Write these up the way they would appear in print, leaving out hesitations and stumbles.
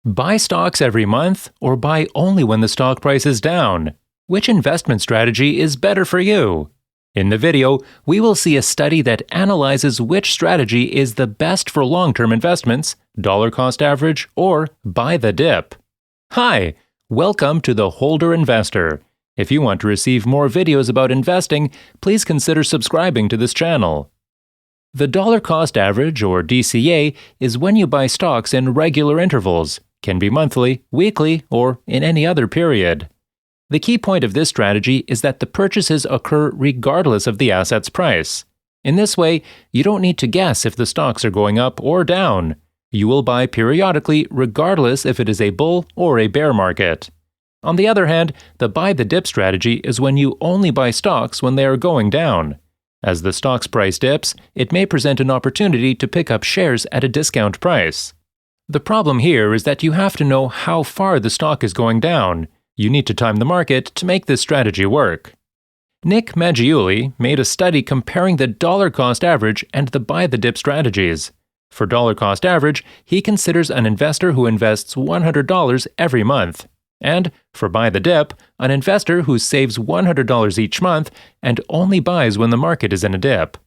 Buy stocks every month or buy only when the stock price is down? Which investment strategy is better for you? In the video, we will see a study that analyzes which strategy is the best for long-term investments, dollar cost average, or buy the dip. Hi, welcome to the Holder Investor. If you want to receive more videos about investing, please consider subscribing to this channel. The dollar cost average, or DCA, is when you buy stocks in regular intervals, can be monthly, weekly, or in any other period. The key point of this strategy is that the purchases occur regardless of the asset's price. In this way, you don't need to guess if the stocks are going up or down. You will buy periodically regardless if it is a bull or a bear market. On the other hand, the buy the dip strategy is when you only buy stocks when they are going down. As the stock's price dips, it may present an opportunity to pick up shares at a discount price. The problem here is that you have to know how far the stock is going down. You need to time the market to make this strategy work. Nick Maggiulli made a study comparing the dollar cost average and the buy the dip strategies. For dollar cost average, he considers an investor who invests $100 every month. And for buy the dip, an investor who saves $100 each month and only buys when the market is in a dip.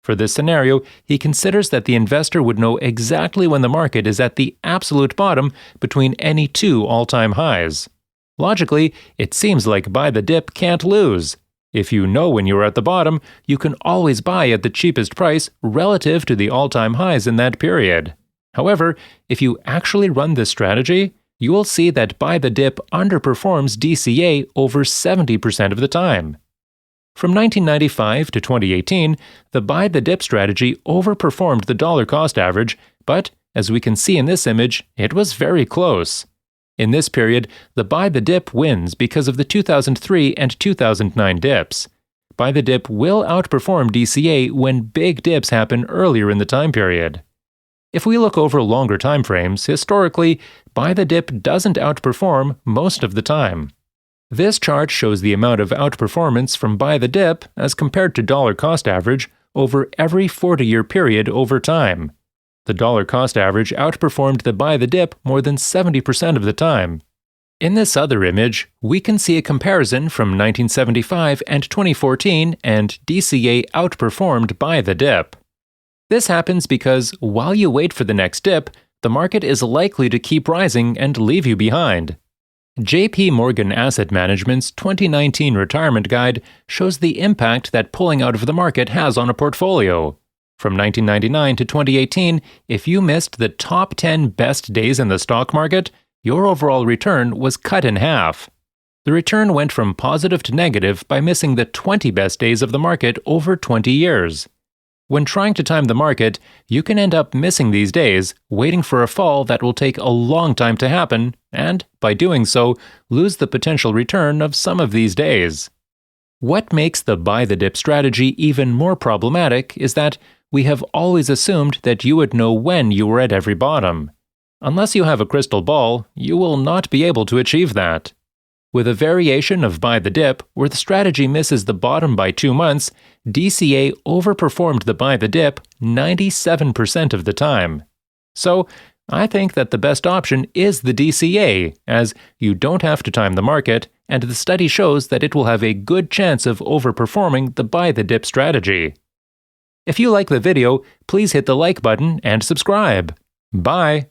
For this scenario, he considers that the investor would know exactly when the market is at the absolute bottom between any two all-time highs. Logically, it seems like buy the dip can't lose. If you know when you are at the bottom, you can always buy at the cheapest price relative to the all-time highs in that period. However, if you actually run this strategy, you will see that buy the dip underperforms DCA over 70% of the time. From 1995 to 2018, the buy the dip strategy overperformed the dollar cost average, but as we can see in this image, it was very close. In this period, the buy the dip wins because of the 2003 and 2009 dips. Buy the dip will outperform DCA when big dips happen earlier in the time period. If we look over longer time frames, historically, buy the dip doesn't outperform most of the time. This chart shows the amount of outperformance from buy the dip as compared to dollar cost average over every 40-year period over time. The dollar cost average outperformed the buy the dip more than 70% of the time. In this other image, we can see a comparison from 1975 and 2014, and DCA outperformed buy the dip. This happens because while you wait for the next dip, the market is likely to keep rising and leave you behind. JP Morgan Asset Management's 2019 Retirement Guide shows the impact that pulling out of the market has on a portfolio. From 1999 to 2018, if you missed the top 10 best days in the stock market, your overall return was cut in half. The return went from positive to negative by missing the 20 best days of the market over 20 years. When trying to time the market, you can end up missing these days, waiting for a fall that will take a long time to happen, and, by doing so, lose the potential return of some of these days. What makes the buy the dip strategy even more problematic is that we have always assumed that you would know when you were at every bottom. Unless you have a crystal ball, you will not be able to achieve that. With a variation of buy the dip, where the strategy misses the bottom by 2 months, DCA overperformed the buy the dip 97% of the time. So, I think that the best option is the DCA, as you don't have to time the market, and the study shows that it will have a good chance of overperforming the buy the dip strategy. If you like the video, please hit the like button and subscribe. Bye!